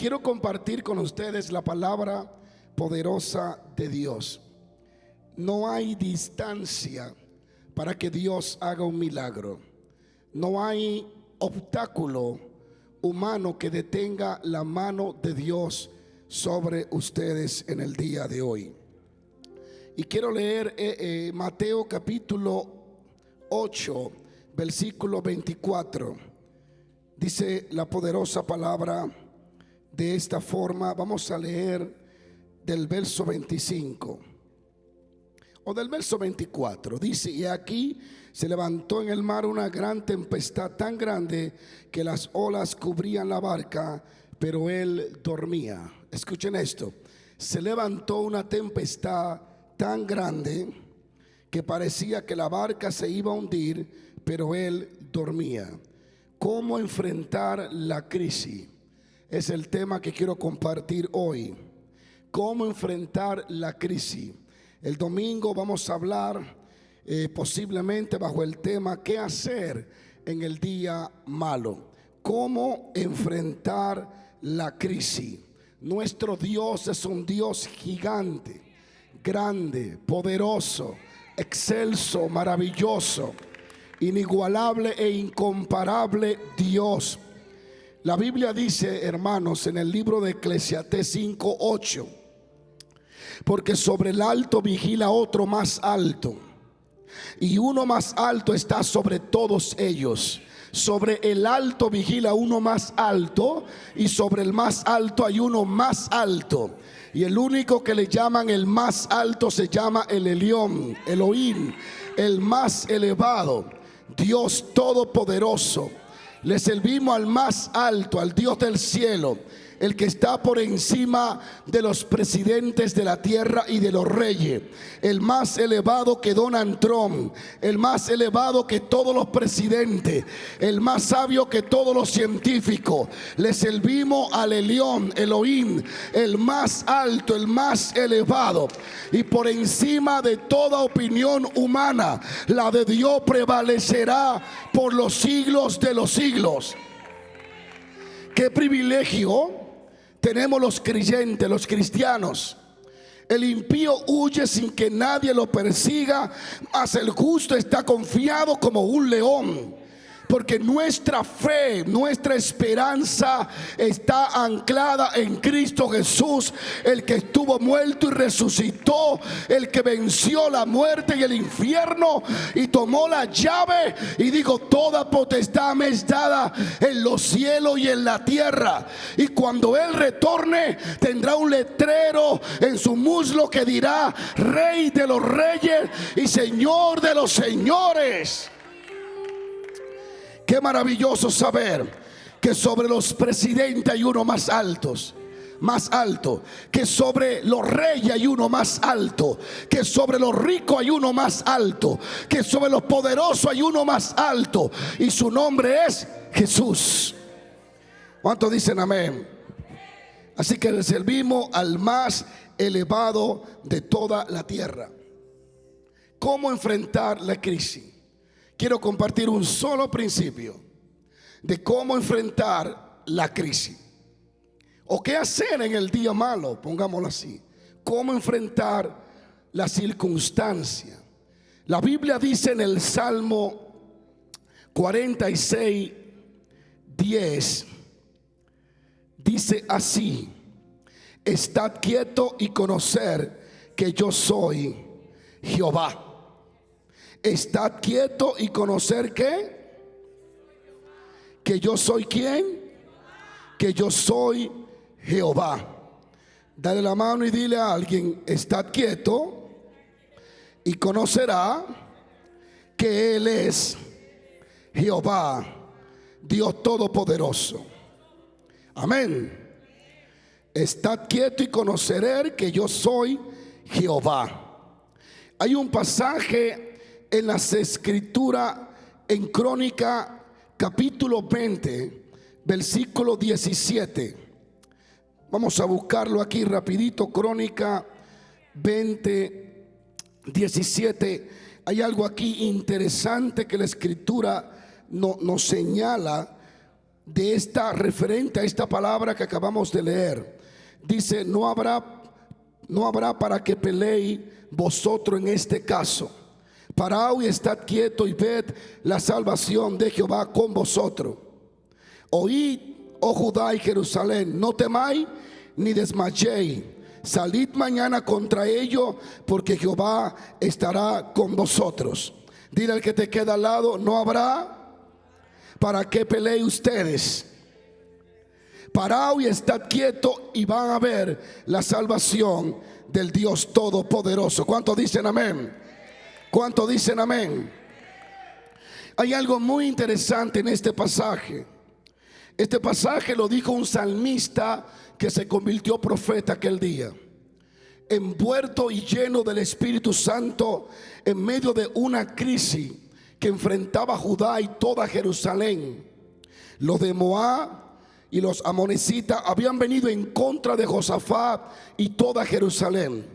quiero compartir con ustedes la palabra poderosa de Dios. No hay distancia para que Dios haga un milagro. No hay obstáculo humano que detenga la mano de Dios sobre ustedes en el día de hoy. Y quiero leer Mateo capítulo 8, versículo 24. Dice la poderosa palabra de esta forma. Vamos a leer del verso 25 o del verso 24. Dice: y aquí se levantó en el mar una gran tempestad, tan grande que las olas cubrían la barca, pero él dormía. Escuchen esto: se levantó una tempestad tan grande que parecía que la barca se iba a hundir, pero él dormía. ¿Cómo enfrentar la crisis? Es el tema que quiero compartir hoy. ¿Cómo enfrentar la crisis? El domingo vamos a hablar posiblemente bajo el tema ¿qué hacer en el día malo? ¿Cómo enfrentar la crisis? Nuestro Dios es un Dios gigante, grande, poderoso, excelso, maravilloso, inigualable e incomparable Dios. La Biblia dice, hermanos, en el libro de Eclesiastés 5:8, porque sobre el alto vigila otro más alto, y uno más alto está sobre todos ellos. Sobre el alto vigila uno más alto, y sobre el más alto hay uno más alto. Y el único que le llaman el más alto se llama el Elión, Elohim, el más elevado, Dios todopoderoso. Le servimos al más alto, al Dios del cielo, el que está por encima de los presidentes de la tierra y de los reyes, el más elevado que Donald Trump, el más elevado que todos los presidentes, el más sabio que todos los científicos. Le servimos al Elión, Elohim, el más alto, el más elevado, y por encima de toda opinión humana, la de Dios prevalecerá por los siglos de los siglos. Qué privilegio tenemos los creyentes, los cristianos. El impío huye sin que nadie lo persiga, mas el justo está confiado como un león. Porque nuestra fe, nuestra esperanza está anclada en Cristo Jesús, el que estuvo muerto y resucitó, el que venció la muerte y el infierno y tomó la llave y dijo: toda potestad me es dada en los cielos y en la tierra. Y cuando Él retorne, tendrá un letrero en su muslo que dirá: Rey de los reyes y Señor de los señores. Qué maravilloso saber que sobre los presidentes hay uno más alto, que sobre los reyes hay uno más alto, que sobre los ricos hay uno más alto, que sobre los poderosos hay uno más alto, y su nombre es Jesús. ¿Cuántos dicen amén? Así que le servimos al más elevado de toda la tierra. ¿Cómo enfrentar la crisis? Quiero compartir un solo principio de cómo enfrentar la crisis, o qué hacer en el día malo, pongámoslo así. Cómo enfrentar la circunstancia. La Biblia dice en el Salmo 46:10, dice así: estad quieto y conocer que yo soy Jehová. Estad quieto y conocer que yo soy ¿quién? Que yo soy Jehová. Dale la mano y dile a alguien: estad quieto y conocerá que Él es Jehová, Dios todopoderoso. Amén. Estad quieto y conoceré que yo soy Jehová. Hay un pasaje en las escrituras, en Crónica capítulo 20, versículo 17. Vamos a buscarlo aquí rapidito. Crónica 20, 17. Hay algo aquí interesante que la escritura nos señala de esta referente a esta palabra que acabamos de leer. Dice: no habrá para que peleéis vosotros en este caso. Paraos y estad quietos y ved la salvación de Jehová con vosotros. Oíd, oh Judá y Jerusalén, no temáis ni desmayéis. Salid mañana contra ellos, porque Jehová estará con vosotros. Dile al que te queda al lado: no habrá para que peleen ustedes. Paraos y estad quietos y van a ver la salvación del Dios Todopoderoso. ¿Cuántos dicen amén? ¿Cuántos dicen amén? Hay algo muy interesante en este pasaje. Este pasaje lo dijo un salmista que se convirtió profeta aquel día, envuelto y lleno del Espíritu Santo, en medio de una crisis que enfrentaba Judá y toda Jerusalén. Los de Moab y los amonecitas habían venido en contra de Josafat y toda Jerusalén.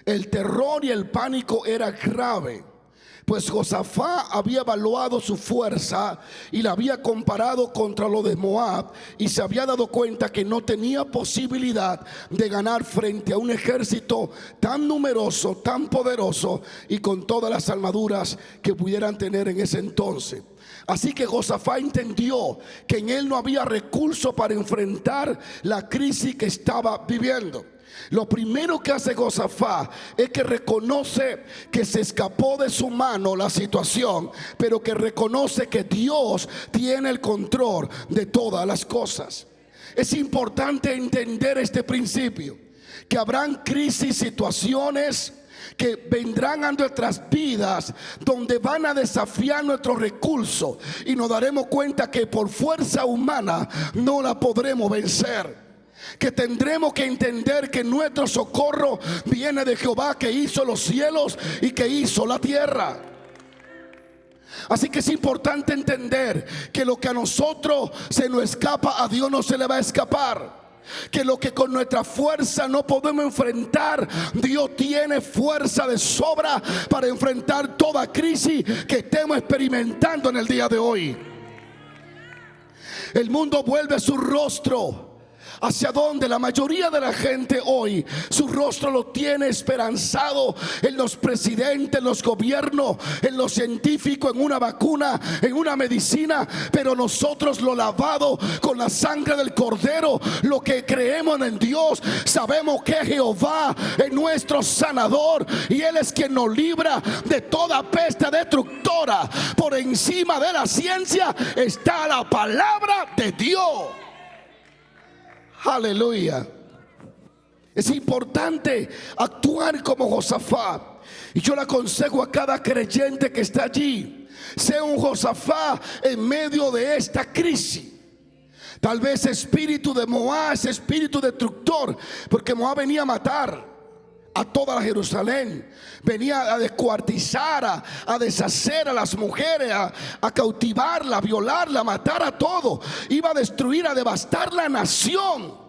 El terror y el pánico era grave, pues Josafat había evaluado su fuerza y la había comparado contra lo de Moab, y se había dado cuenta que no tenía posibilidad de ganar frente a un ejército tan numeroso, tan poderoso y con todas las armaduras que pudieran tener en ese entonces. Así que Josafat entendió que en él no había recurso para enfrentar la crisis que estaba viviendo. Lo primero que hace Josafat es que reconoce que se escapó de su mano la situación, pero que reconoce que Dios tiene el control de todas las cosas. Es importante entender este principio, que habrán crisis, situaciones que vendrán a nuestras vidas donde van a desafiar nuestros recursos, y nos daremos cuenta que por fuerza humana no la podremos vencer. Que tendremos que entender que nuestro socorro viene de Jehová, que hizo los cielos y que hizo la tierra. Así que es importante entender que lo que a nosotros se nos escapa, a Dios no se le va a escapar. Que lo que con nuestra fuerza no podemos enfrentar, Dios tiene fuerza de sobra para enfrentar toda crisis que estemos experimentando en el día de hoy. El mundo vuelve su rostro hacia donde la mayoría de la gente hoy su rostro lo tiene esperanzado en los presidentes, en los gobiernos, en los científicos, en una vacuna, en una medicina. Pero nosotros, lo lavado con la sangre del Cordero, lo que creemos en Dios, sabemos que Jehová es nuestro sanador y Él es quien nos libra de toda peste destructora. Por encima de la ciencia está la palabra de Dios. Aleluya. Es importante actuar como Josafat, y yo le aconsejo a cada creyente que está allí: sea un Josafat en medio de esta crisis. Tal vez espíritu de Moab, ese espíritu destructor, porque Moab venía a matar a toda la Jerusalén, venía a descuartizar, a deshacer a las mujeres, a cautivarla, a violarla, a matar a todo. Iba a destruir, a devastar la nación.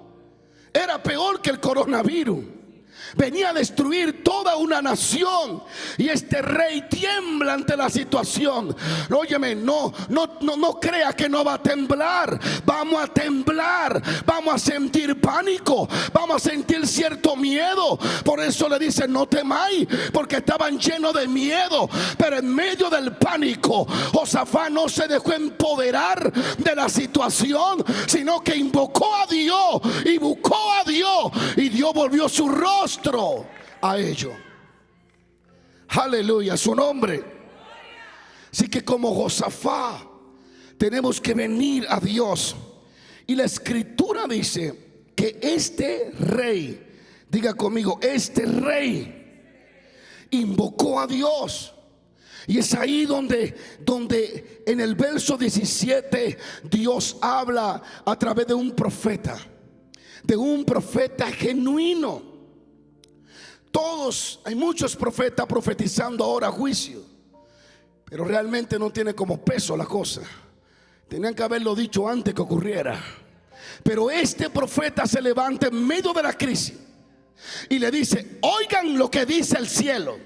Era peor que el coronavirus. Venía a destruir toda una nación, y este rey tiembla ante la situación. Óyeme, no crea que no va a temblar. Vamos a temblar, vamos a sentir pánico, vamos a sentir cierto miedo. Por eso le dice: no temáis, porque estaban llenos de miedo. Pero en medio del pánico, Josafat no se dejó empoderar de la situación, sino que invocó a Dios y buscó a Dios, y Dios volvió su rostro a ellos. Aleluya, su nombre. Así que como Josafat tenemos que venir a Dios. Y la escritura dice que este rey, diga conmigo, este rey invocó a Dios. Y es ahí donde en el verso 17 Dios habla a través de un profeta genuino. Hay muchos profetas profetizando ahora juicio, pero realmente no tiene como peso la cosa. Tenían que haberlo dicho antes que ocurriera. Pero este profeta se levanta en medio de la crisis y le dice: oigan lo que dice el cielo.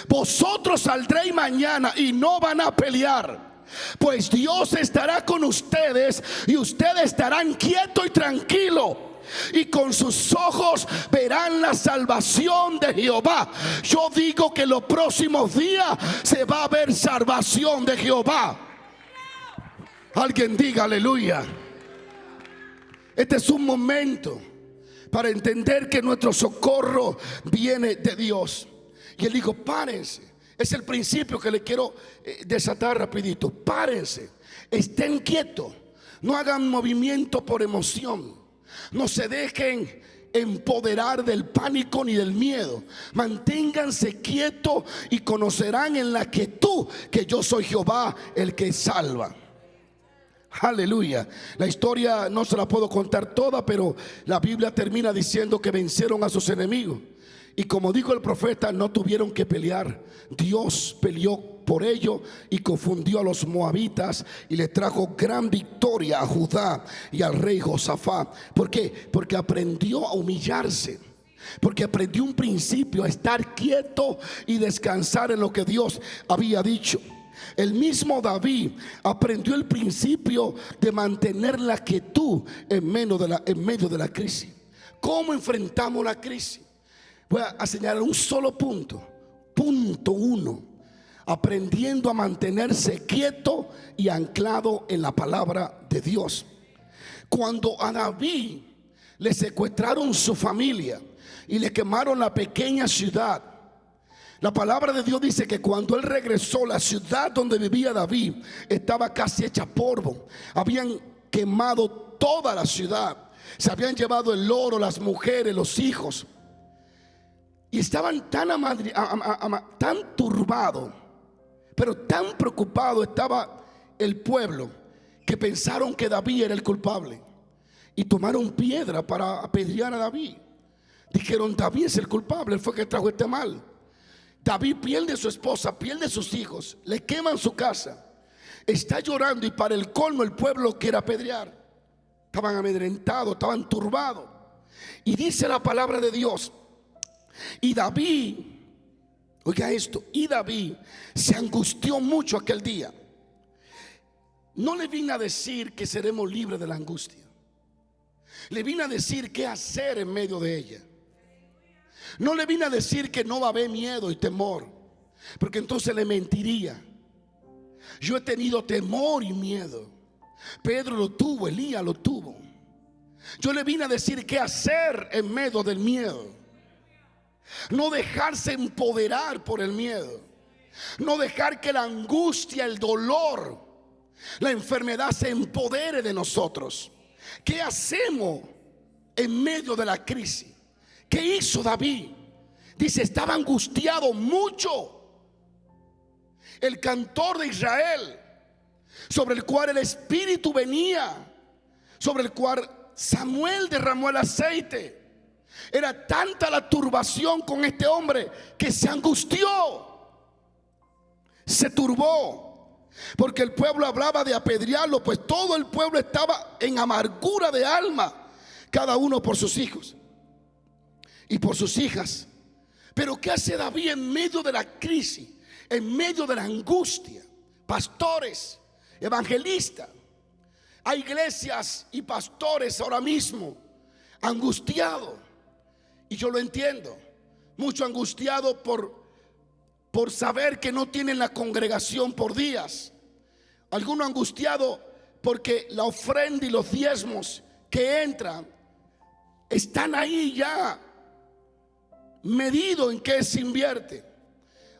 Vosotros saldréis mañana y no van a pelear. pues Dios estará con ustedes y ustedes estarán quietos y tranquilos, y con sus ojos verán la salvación de Jehová. Yo digo que en los próximos días se va a ver salvación de Jehová. Alguien diga aleluya. Este es un momento para entender que nuestro socorro viene de Dios. Y él dijo: párense. Es el principio que le quiero desatar rapidito. Párense, estén quietos, no hagan movimiento por emoción. No se dejen empoderar del pánico ni del miedo. Manténganse quietos y conocerán en la quietud que yo soy Jehová, el que salva. Aleluya. La historia no se la puedo contar toda, pero la Biblia termina diciendo que vencieron a sus enemigos. Y como dijo el profeta, no tuvieron que pelear. Dios peleó por ellos y confundió a los moabitas y le trajo gran victoria a Judá y al rey Josafat. ¿Por qué? Porque aprendió a humillarse. Porque aprendió un principio, a estar quieto y descansar en lo que Dios había dicho. El mismo David aprendió el principio de mantener la quietud en medio de la crisis. ¿Cómo enfrentamos la crisis? Voy a señalar un solo punto. Punto 1: aprendiendo a mantenerse quieto y anclado en la palabra de Dios. Cuando a David le secuestraron su familia y le quemaron la pequeña ciudad, la palabra de Dios dice que cuando él regresó, la ciudad donde vivía David estaba casi hecha polvo. Habían quemado toda la ciudad, se habían llevado el oro, las mujeres, los hijos. Y estaban tan turbados, pero tan preocupado estaba el pueblo, que pensaron que David era el culpable y tomaron piedra para apedrear a David. Dijeron: David es el culpable, él fue el que trajo este mal. David pierde a su esposa, pierde a sus hijos, le queman su casa, está llorando, y para el colmo el pueblo quiere apedrear. Estaban amedrentados, estaban turbados. Y dice la palabra de Dios: y David, oiga esto, y David se angustió mucho aquel día. No le vine a decir que seremos libres de la angustia, le vine a decir qué hacer en medio de ella. No le vine a decir que no va a haber miedo y temor, porque entonces le mentiría. Yo he tenido temor y miedo. Pedro lo tuvo, Elías lo tuvo. Yo le vine a decir qué hacer en medio del miedo. No dejarse empoderar por el miedo. No dejar que la angustia, el dolor, la enfermedad se empodere de nosotros. ¿Qué hacemos en medio de la crisis? ¿Qué hizo David? Dice: estaba angustiado mucho. El cantor de Israel, sobre el cual el Espíritu venía, sobre el cual Samuel derramó el aceite, era tanta la turbación con este hombre que se angustió, se turbó, porque el pueblo hablaba de apedrearlo, pues todo el pueblo estaba en amargura de alma, cada uno por sus hijos y por sus hijas. Pero ¿qué hace David en medio de la crisis, en medio de la angustia? Pastores, evangelistas, hay iglesias y pastores ahora mismo angustiados, y yo lo entiendo. Mucho angustiado por saber que no tienen la congregación por días. Algunos angustiados porque la ofrenda y los diezmos que entran están ahí ya medido en qué se invierte.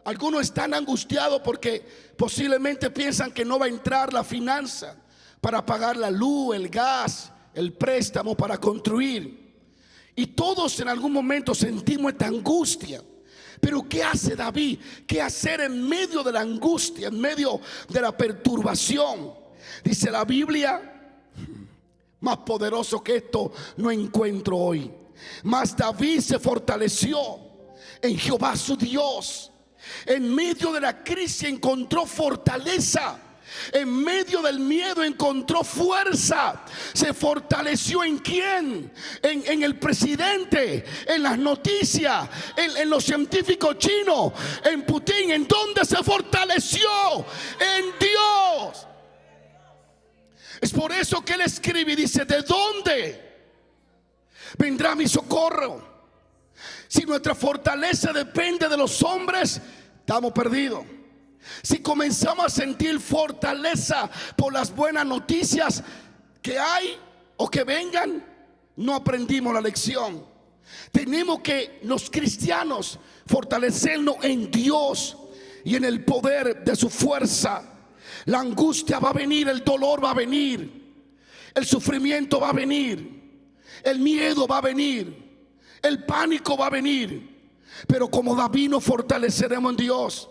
Algunos están angustiados porque posiblemente piensan que no va a entrar la finanza para pagar la luz, el gas, el préstamo para construir. Y todos en algún momento sentimos esta angustia. Pero ¿qué hace David? ¿Qué hacer en medio de la angustia, en medio de la perturbación? Dice la Biblia: más poderoso que esto no encuentro hoy. Mas David se fortaleció en Jehová su Dios. En medio de la crisis encontró fortaleza En medio del miedo encontró fuerza. Se fortaleció ¿en quién? En el presidente, en las noticias, en los científicos chinos, en Putin. ¿En dónde se fortaleció? En Dios. Es por eso que él escribe y dice: ¿de dónde vendrá mi socorro? Si nuestra fortaleza depende de los hombres, estamos perdidos. Si comenzamos a sentir fortaleza por las buenas noticias que hay o que vengan, no aprendimos la lección. Tenemos que, los cristianos, fortalecernos en Dios y en el poder de su fuerza. La angustia va a venir, el dolor va a venir, el sufrimiento va a venir, el miedo va a venir, el pánico va a venir. Pero como David nos fortaleceremos en Dios.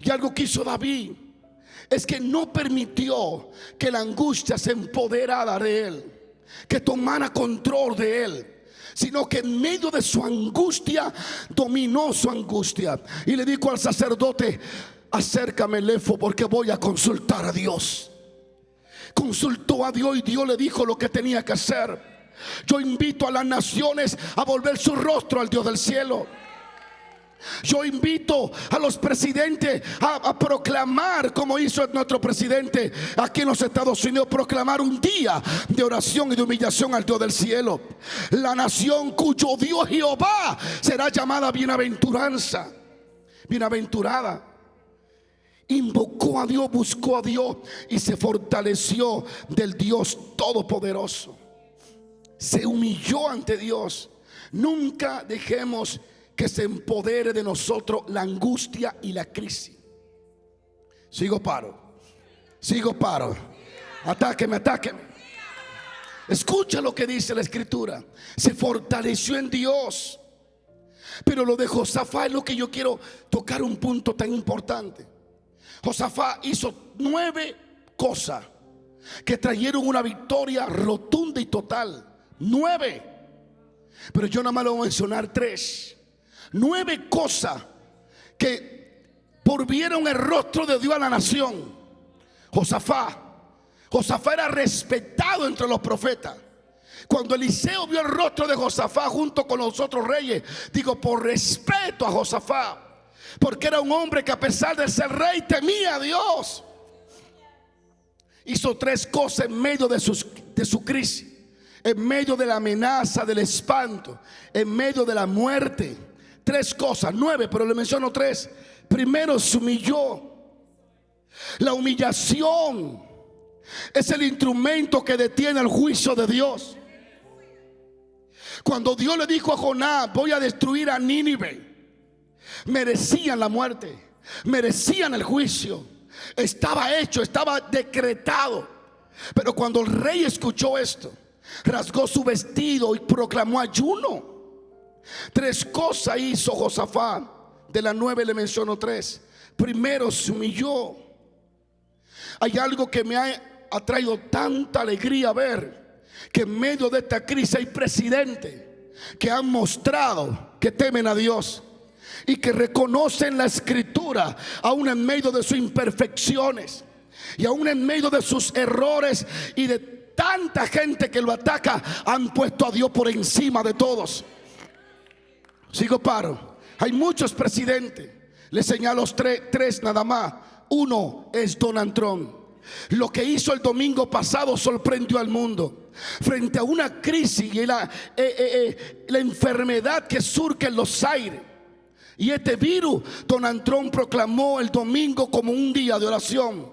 Y algo que hizo David es que no permitió que la angustia se empoderara de él, que tomara control de él, sino que en medio de su angustia dominó su angustia. Y le dijo al sacerdote: acércame el efod porque voy a consultar a Dios. Consultó a Dios y Dios le dijo lo que tenía que hacer. Yo invito a las naciones a volver su rostro al Dios del cielo. Yo invito a los presidentes a proclamar, como hizo nuestro presidente aquí en los Estados Unidos, proclamar un día de oración y de humillación al Dios del cielo. La nación cuyo Dios Jehová será llamada bienaventuranza, bienaventurada. Invocó a Dios, buscó a Dios y se fortaleció del Dios todopoderoso. Se humilló ante Dios. Nunca dejemos que se empodere de nosotros la angustia y la crisis. Sigo paro. Atáqueme. Escucha lo que dice la escritura. Se fortaleció en Dios. Pero lo de Josafat es lo que yo quiero tocar, un punto tan importante. Josafat hizo 9 cosas que trajeron una victoria rotunda y total. 9. Pero yo nada más le voy a mencionar 3. 9 cosas que volvieron el rostro de Dios a la nación. Josafat era respetado entre los profetas. Cuando Eliseo vio el rostro de Josafat junto con los otros reyes, digo, por respeto a Josafat, porque era un hombre que a pesar de ser rey temía a Dios. Hizo 3 cosas en medio de su crisis, en medio de la amenaza, del espanto, en medio de la muerte. 3 cosas, 9, pero le menciono 3. Primero, se humilló. La humillación es el instrumento que detiene el juicio de Dios. Cuando Dios le dijo a Jonás: voy a destruir a Nínive, merecían la muerte, merecían el juicio. Estaba hecho, estaba decretado. Pero cuando el rey escuchó esto, rasgó su vestido y proclamó ayuno. 3 cosas hizo Josafat. De las 9 le menciono 3. Primero, se humilló. Hay algo que me ha traído tanta alegría ver, que en medio de esta crisis hay presidentes que han mostrado que temen a Dios y que reconocen la escritura, aún en medio de sus imperfecciones y aún en medio de sus errores y de tanta gente que lo ataca. Han puesto a Dios por encima de todos. Sigo paro. Hay muchos presidentes. Les señalo 3 nada más. Uno es Donald Trump. Lo que hizo el domingo pasado sorprendió al mundo. Frente a una crisis y la enfermedad que surge en los aires y este virus, Donald Trump proclamó el domingo como un día de oración.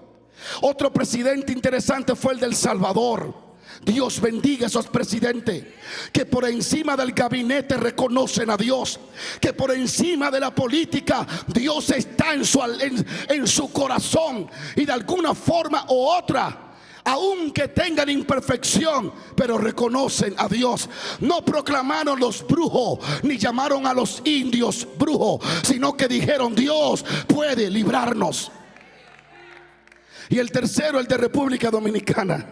Otro presidente interesante fue el del Salvador. Dios bendiga a esos presidentes que por encima del gabinete reconocen a Dios, que por encima de la política Dios está en su corazón, y de alguna forma u otra, aunque tengan imperfección, pero reconocen a Dios. No proclamaron los brujos ni llamaron a los indios brujos, sino que dijeron: Dios puede librarnos. Y el tercero, el de República Dominicana,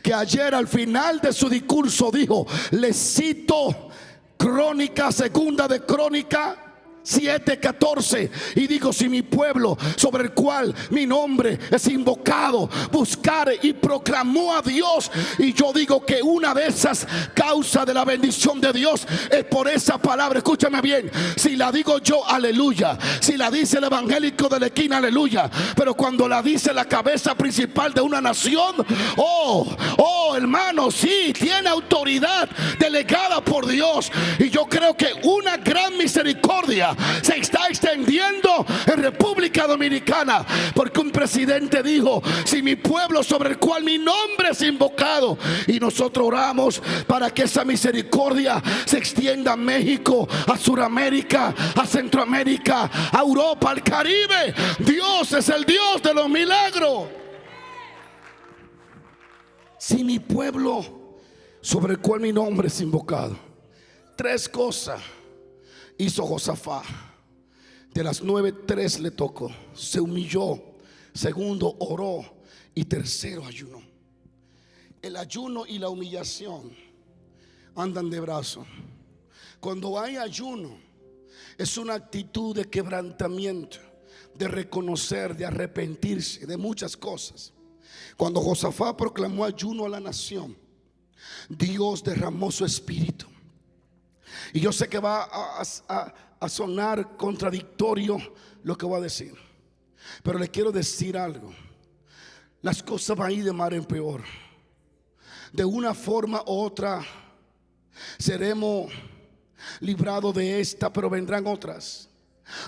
que ayer al final de su discurso dijo, le cito Crónica, segunda de Crónica 7:14, y digo: si mi pueblo, sobre el cual mi nombre es invocado, buscare y proclamó a Dios. Y yo digo que una de esas causas de la bendición de Dios es por esa palabra. Escúchame bien: si la digo yo, aleluya; si la dice el evangélico de la esquina, aleluya; pero cuando la dice la cabeza principal de una nación, oh hermano, sí, tiene autoridad delegada por Dios. Y yo creo que una gran misericordia se está extendiendo en República Dominicana, porque un presidente dijo: si mi pueblo, sobre el cual mi nombre es invocado. Y nosotros oramos para que esa misericordia se extienda a México, a Sudamérica, a Centroamérica, a Europa, al Caribe. Dios es el Dios de los milagros. Si mi pueblo, sobre el cual mi nombre es invocado. 3 cosas hizo Josafat. De las 9, 3 le tocó. Se humilló. Segundo, oró. Y tercero, ayunó. El ayuno y la humillación andan de brazo. Cuando hay ayuno, es una actitud de quebrantamiento, de reconocer, de arrepentirse de muchas cosas. Cuando Josafat proclamó ayuno a la nación, Dios derramó su espíritu. Y yo sé que va a sonar contradictorio lo que voy a decir, pero le quiero decir algo. Las cosas van a ir de mal en peor. De una forma u otra seremos librados de esta, pero vendrán otras.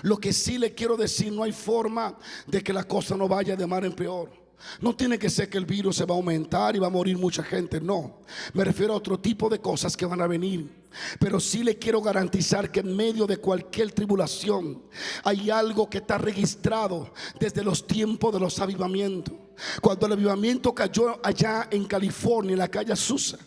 Lo que sí le quiero decir: no hay forma de que la cosa no vaya de mal en peor. No tiene que ser que el virus se va a aumentar y va a morir mucha gente. No, me refiero a otro tipo de cosas que van a venir. Pero sí le quiero garantizar que en medio de cualquier tribulación hay algo que está registrado desde los tiempos de los avivamientos. Cuando el avivamiento cayó allá en California, en la calle Azusa,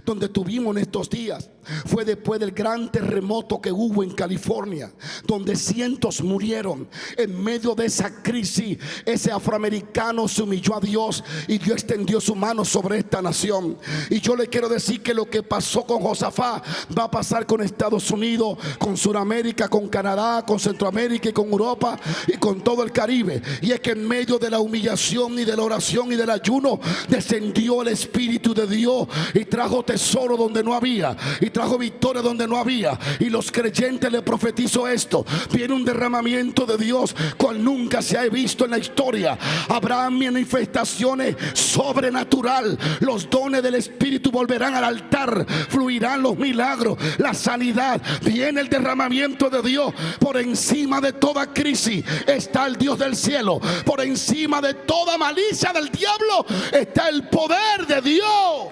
donde tuvimos en estos días, fue después del gran terremoto que hubo en California, donde cientos murieron. En medio de esa crisis, ese afroamericano se humilló a Dios y Dios extendió su mano sobre esta nación. Y yo le quiero decir que lo que pasó con Josafat va a pasar con Estados Unidos, con Sudamérica, con Canadá, con Centroamérica y con Europa y con todo el Caribe. Y es que en medio de la humillación y de la oración y del ayuno, descendió el Espíritu de Dios y trajo tesoro donde no había, y trajo victoria donde no había. Y los creyentes le profetizo esto: viene un derramamiento de Dios cual nunca se ha visto en la historia. Habrá manifestaciones sobrenatural. Los dones del Espíritu volverán al altar, fluirán los milagros, la sanidad. Viene el derramamiento de Dios. Por encima de toda crisis está el Dios del cielo. Por encima de toda malicia del diablo está el poder de Dios.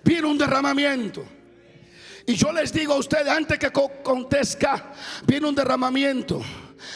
Viene un derramamiento. Y yo les digo a ustedes, antes que contezca, viene un derramamiento.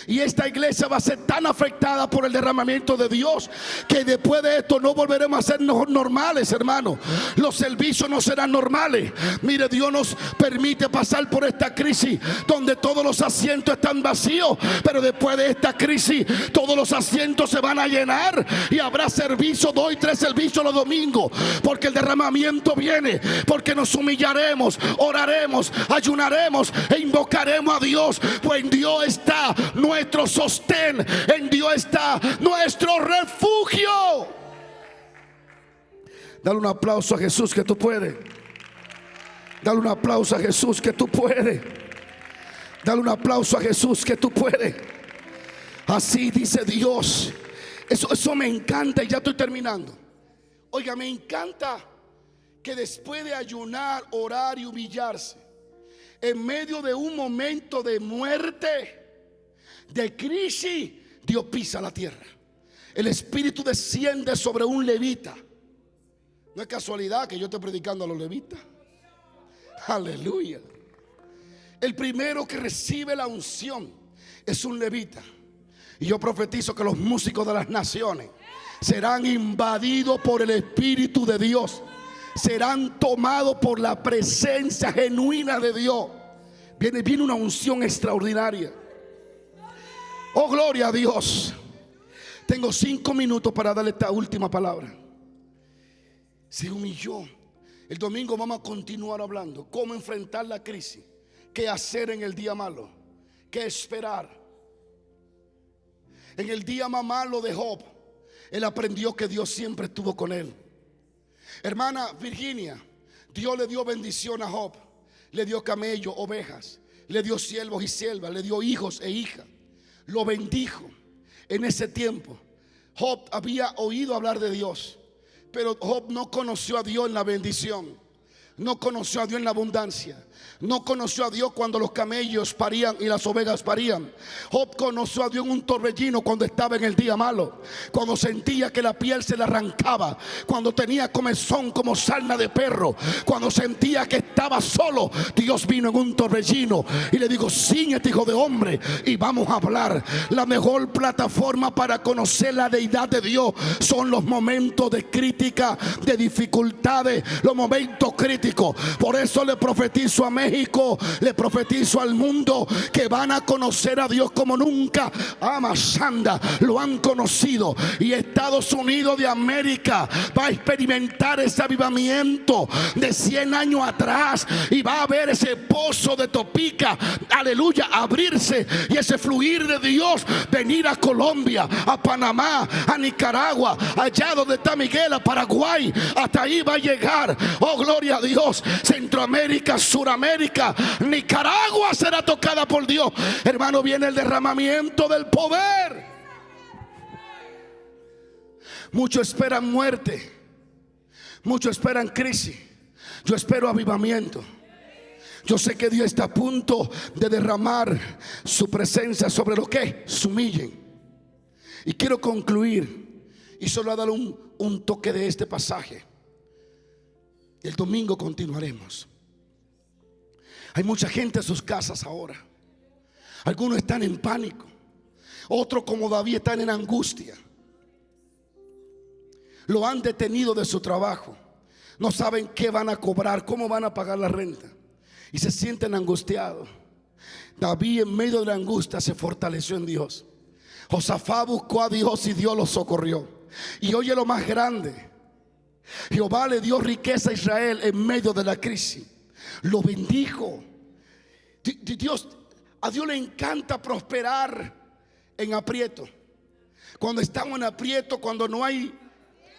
Y esta iglesia va a ser tan afectada por el derramamiento de Dios que después de esto no volveremos a ser normales, hermano. Los servicios no serán normales. Mire, Dios nos permite pasar por esta crisis donde todos los asientos están vacíos, pero después de esta crisis todos los asientos se van a llenar y habrá servicio, 2 y 3 servicios los domingos, porque el derramamiento viene, porque nos humillaremos, oraremos, ayunaremos e invocaremos a Dios, pues en Dios está nuestro sostén, en Dios está nuestro refugio. Dale un aplauso a Jesús que tú puedes. Dale un aplauso a Jesús que tú puedes. Dale un aplauso a Jesús que tú puedes. Así dice Dios. Eso me encanta y ya estoy terminando. Oiga, me encanta que después de ayunar, orar y humillarse, en medio de un momento de muerte, de crisis, Dios pisa la tierra. El Espíritu desciende sobre un levita. No es casualidad que yo esté predicando a los levitas. Aleluya. El primero que recibe la unción es un levita. Y yo profetizo que los músicos de las naciones serán invadidos por el Espíritu de Dios. Serán tomados por la presencia genuina de Dios. Viene una unción extraordinaria. Oh, gloria a Dios. Tengo 5 minutos para darle esta última palabra. Se humilló. El domingo vamos a continuar hablando cómo enfrentar la crisis qué hacer en el día malo, qué esperar. En el día más malo de Job, él aprendió que Dios siempre estuvo con él. Hermana Virginia, Dios le dio bendición a Job. Le dio camello, ovejas, le dio siervos y siervas, le dio hijos e hijas. Lo bendijo. En ese tiempo Job había oído hablar de Dios, pero Job no conoció a Dios en la bendición, no conoció a Dios en la abundancia, no conoció a Dios cuando los camellos parían y las ovejas parían. Job conoció a Dios en un torbellino, cuando estaba en el día malo, cuando sentía que la piel se le arrancaba, cuando tenía comezón como sarna de perro, cuando sentía que estaba solo. Dios vino en un torbellino y le dijo: ciñete, hijo de hombre, y vamos a hablar. La mejor plataforma para conocer la deidad de Dios son los momentos de crítica, de dificultades, los momentos críticos. Por eso le profetizo a México, le profetizo al mundo que van a conocer a Dios como nunca Amasanda lo han conocido. Y Estados Unidos de América va a experimentar ese avivamiento de 100 años atrás, y va a ver ese pozo de Topica, aleluya, abrirse, y ese fluir de Dios venir a Colombia, a Panamá, a Nicaragua, allá donde está Miguel, a Paraguay. Hasta ahí va a llegar, oh gloria a Dios. Centroamérica, Suramérica, Nicaragua será tocada por Dios. Hermano, viene el derramamiento del poder. Muchos esperan muerte, muchos esperan crisis. Yo espero avivamiento. Yo sé que Dios está a punto de derramar su presencia sobre los que se humillen. Y quiero concluir y solo dar un toque de este pasaje. El domingo continuaremos. Hay mucha gente en sus casas ahora. Algunos están en pánico, otros, como David, están en angustia. Lo han detenido de su trabajo, no saben qué van a cobrar, cómo van a pagar la renta, y se sienten angustiados. David, en medio de la angustia, se fortaleció en Dios. Josafat buscó a Dios y Dios lo socorrió. Y oye lo más grande: Jehová le dio riqueza a Israel en medio de la crisis. Lo bendijo. A Dios le encanta prosperar en aprieto. Cuando estamos en aprieto, cuando no hay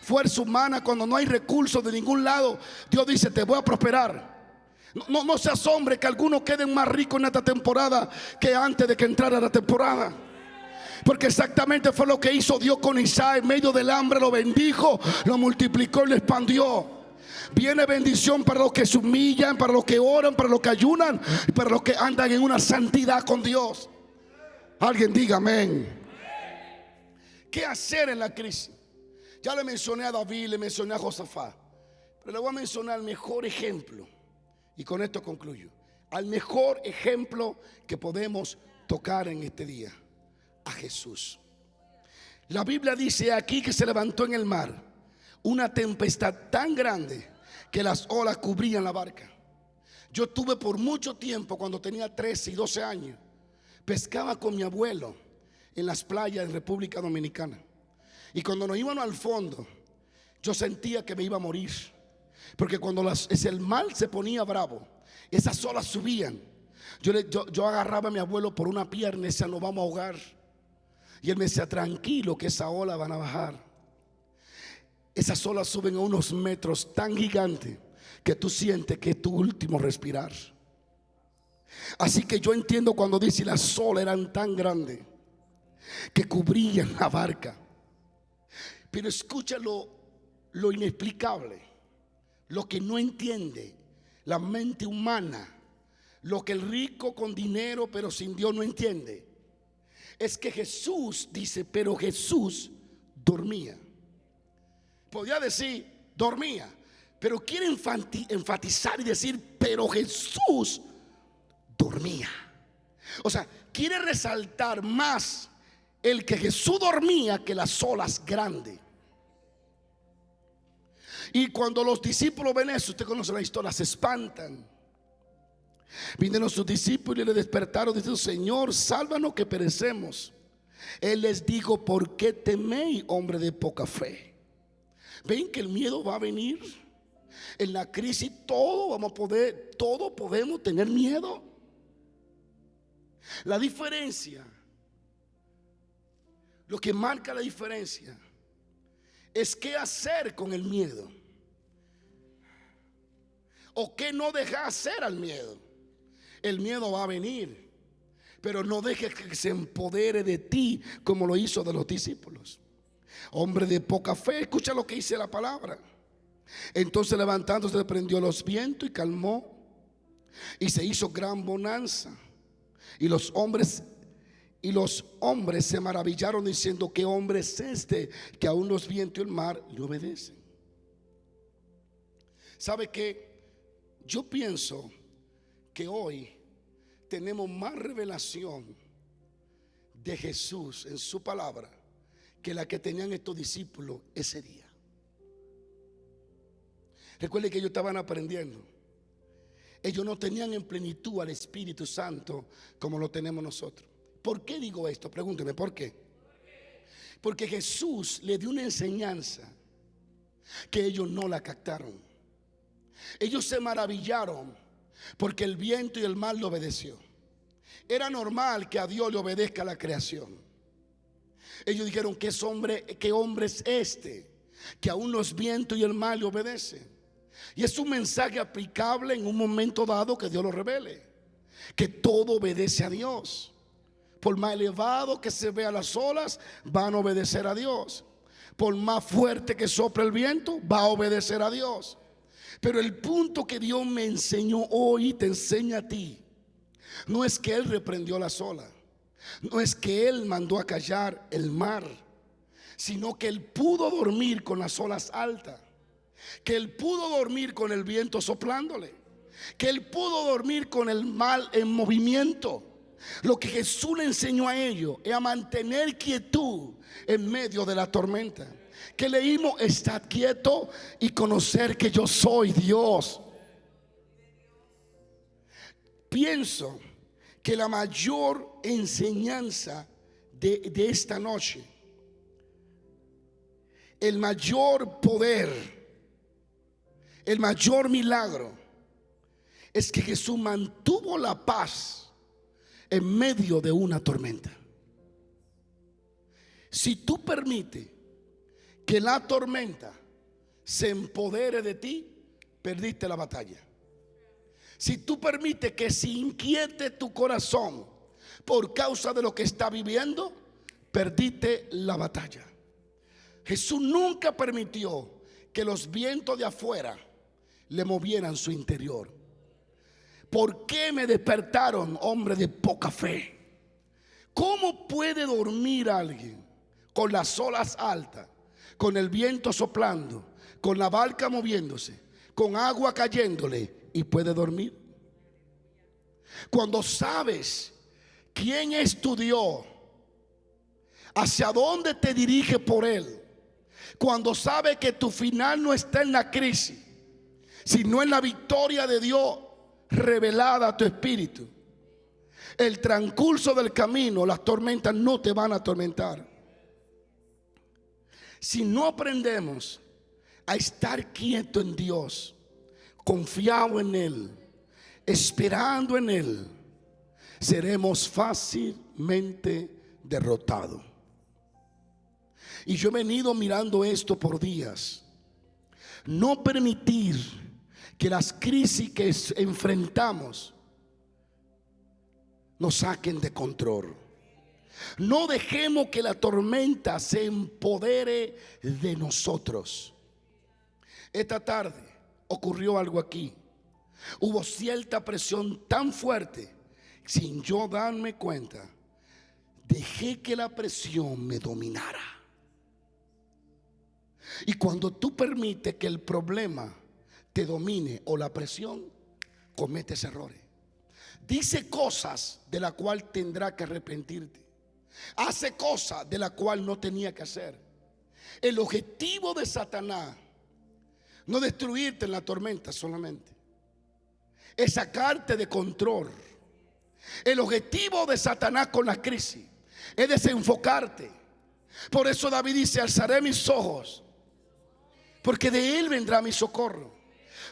fuerza humana, cuando no hay recursos de ningún lado, Dios dice: te voy a prosperar. No se asombre que algunos queden más ricos en esta temporada que antes de que entrara la temporada. Porque exactamente fue lo que hizo Dios con Isaac. En medio del hambre lo bendijo, lo multiplicó y lo expandió. Viene bendición para los que se humillan, para los que oran, para los que ayunan y para los que andan en una santidad con Dios. Alguien diga amén. ¿Qué hacer en la crisis? Ya le mencioné a David, le mencioné a Josafat, pero le voy a mencionar el mejor ejemplo, y con esto concluyo. Al mejor ejemplo que podemos tocar en este día: a Jesús. La Biblia dice aquí que se levantó en el mar una tempestad tan grande que las olas cubrían la barca. Yo tuve por mucho tiempo, cuando tenía 13 y 12 años, pescaba con mi abuelo en las playas de República Dominicana. Y cuando nos íbamos al fondo, yo sentía que me iba a morir, porque cuando el mar se ponía bravo, esas olas subían. Yo agarraba a mi abuelo por una pierna y decía: nos vamos a ahogar. Y él me decía: tranquilo, que esas olas van a bajar. Esas olas suben a unos metros tan gigantes que tú sientes que es tu último respirar. Así que yo entiendo cuando dice: las olas eran tan grandes que cubrían la barca. Pero escucha lo inexplicable, lo que no entiende la mente humana, lo que el rico con dinero pero sin Dios no entiende. Es que Jesús dice: pero Jesús dormía. Podía decir dormía, pero quiere enfatizar y decir: pero Jesús dormía. O sea, quiere resaltar más el que Jesús dormía que las olas grandes. Y cuando los discípulos ven eso, usted conoce la historia, se espantan. Vinieron sus discípulos y le despertaron diciendo: Señor, sálvanos que perecemos. Él les dijo: ¿por qué teméis, hombre de poca fe? ¿Ven que el miedo va a venir? En la crisis todo podemos tener miedo. La diferencia, lo que marca la diferencia, es qué hacer con el miedo o qué no dejar hacer al miedo. El miedo va a venir, pero no dejes que se empodere de ti como lo hizo de los discípulos. Hombre de poca fe, escucha lo que dice la palabra. Entonces levantándose prendió los vientos y calmó, y se hizo gran bonanza. Y los hombres se maravillaron diciendo: ¿qué hombre es este que aún los vientos y el mar le obedecen? ¿Sabe qué? Yo pienso que hoy tenemos más revelación de Jesús en su palabra que la que tenían estos discípulos ese día. Recuerden que ellos estaban aprendiendo. Ellos no tenían en plenitud al Espíritu Santo como lo tenemos nosotros. ¿Por qué digo esto? Pregúnteme, ¿por qué? Porque Jesús le dio una enseñanza que ellos no la captaron. Ellos se maravillaron porque el viento y el mar le obedeció. Era normal que a Dios le obedezca la creación. Ellos dijeron: ¿qué hombre es este que aún los vientos y el mar le obedecen? Y es un mensaje aplicable en un momento dado que Dios lo revele, que todo obedece a Dios. Por más elevado que se vea las olas, van a obedecer a Dios. Por más fuerte que sople el viento, va a obedecer a Dios. Pero el punto que Dios me enseñó hoy y te enseña a ti, no es que Él reprendió las olas, no es que Él mandó a callar el mar, sino que Él pudo dormir con las olas altas, que Él pudo dormir con el viento soplándole, que Él pudo dormir con el mar en movimiento. Lo que Jesús le enseñó a ellos es a mantener quietud en medio de la tormenta. Que leímos: estad quieto y conocer que yo soy Dios. Pienso que la mayor enseñanza de esta noche, el mayor poder, el mayor milagro, es que Jesús mantuvo la paz en medio de una tormenta. Si tú permites que la tormenta se empodere de ti, perdiste la batalla. Si tú permites que se inquiete tu corazón por causa de lo que está viviendo, perdiste la batalla. Jesús nunca permitió que los vientos de afuera le movieran su interior. ¿Por qué me despertaron, hombre de poca fe? ¿Cómo puede dormir alguien con las olas altas, con el viento soplando, con la barca moviéndose, con agua cayéndole, y puede dormir? Cuando sabes quién es tu Dios, hacia dónde te dirige por Él, cuando sabes que tu final no está en la crisis, sino en la victoria de Dios revelada a tu espíritu, el transcurso del camino, las tormentas no te van a atormentar. Si no aprendemos a estar quieto en Dios, confiado en Él, esperando en Él, seremos fácilmente derrotados. Y yo he venido mirando esto por días. No permitir que las crisis que enfrentamos nos saquen de control. No dejemos que la tormenta se empodere de nosotros. Esta tarde ocurrió algo aquí. Hubo cierta presión tan fuerte, sin yo darme cuenta, dejé que la presión me dominara. Y cuando tú permites que el problema te domine o la presión, cometes errores. Dice cosas de la cual tendrá que arrepentirte. Hace cosas de la cual no tenía que hacer. El objetivo de Satanás no es destruirte en la tormenta solamente, es sacarte de control. El objetivo de Satanás con la crisis es desenfocarte. Por eso David dice: alzaré mis ojos, porque de Él vendrá mi socorro.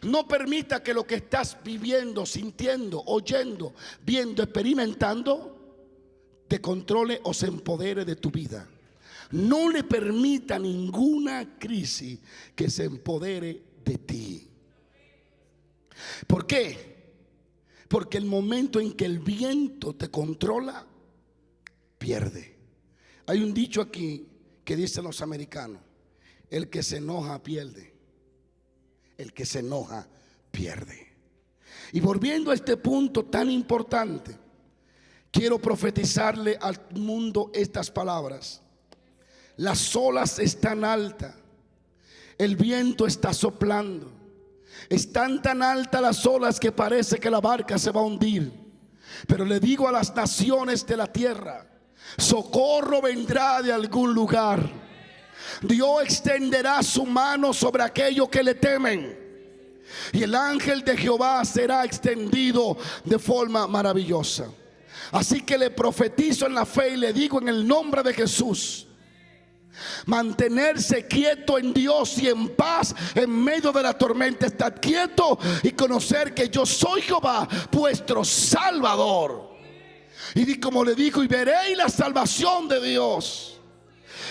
No permita que lo que estás viviendo, sintiendo, oyendo, viendo, experimentando te controle o se empodere de tu vida. No le permita ninguna crisis que se empodere de ti. ¿Por qué? Porque el momento en que el viento te controla, pierde. Hay un dicho aquí que dicen los americanos: el que se enoja pierde. El que se enoja pierde. Y volviendo a este punto tan importante, quiero profetizarle al mundo estas palabras. Las olas están altas, el viento está soplando, están tan altas las olas que parece que la barca se va a hundir. Pero le digo a las naciones de la tierra: socorro vendrá de algún lugar. Dios extenderá su mano sobre aquellos que le temen, y el ángel de Jehová será extendido de forma maravillosa. Así que le profetizo en la fe y le digo en el nombre de Jesús: mantenerse quieto en Dios y en paz en medio de la tormenta. Estar quieto y conocer que yo soy Jehová, vuestro Salvador. Y como le dijo: y veréis la salvación de Dios.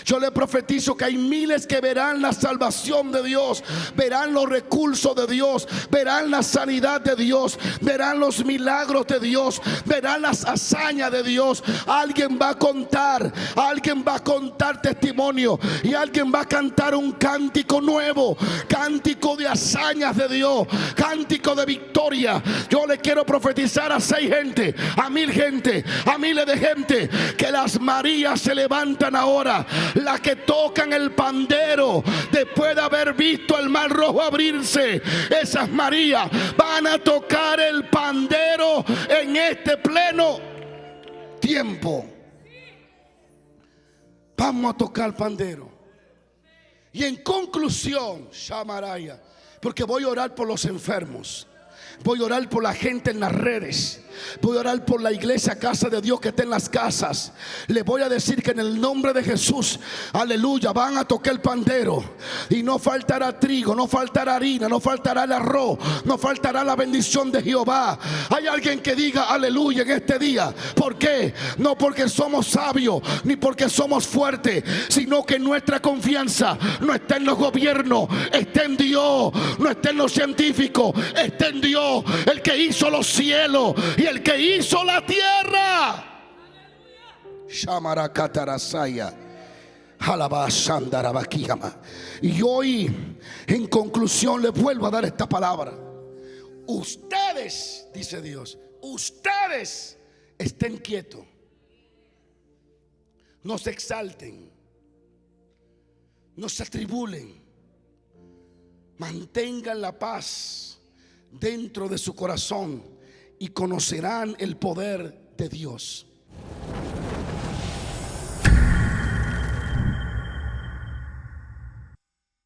Yo le profetizo que hay miles que verán la salvación de Dios, verán los recursos de Dios, verán la sanidad de Dios, verán los milagros de Dios, verán las hazañas de Dios. Alguien va a contar testimonio, y alguien va a cantar un cántico nuevo, cántico de hazañas de Dios, cántico de victoria. Yo le quiero profetizar a 6 gente, a 1000 gente, a miles de gente, que las Marías se levantan ahora. Las que tocan el pandero después de haber visto el mar rojo abrirse, esas Marías van a tocar el pandero en este pleno tiempo. Vamos a tocar el pandero. Y en conclusión, Shamaraya, porque voy a orar por los enfermos, voy a orar por la gente en las redes, voy a orar por la iglesia Casa de Dios que está en las casas. Le voy a decir que en el nombre de Jesús, aleluya, van a tocar el pandero, y no faltará trigo, no faltará harina, no faltará el arroz, no faltará la bendición de Jehová. Hay alguien que diga aleluya en este día. ¿Por qué? No porque somos sabios ni porque somos fuertes, sino que nuestra confianza no está en los gobiernos, está en Dios. No está en los científicos, está en Dios, el que hizo los cielos y el que hizo la tierra. Y hoy, en conclusión, les vuelvo a dar esta palabra. Ustedes, dice Dios, ustedes estén quietos, no se exalten, no se atribulen, mantengan la paz dentro de su corazón y conocerán el poder de Dios.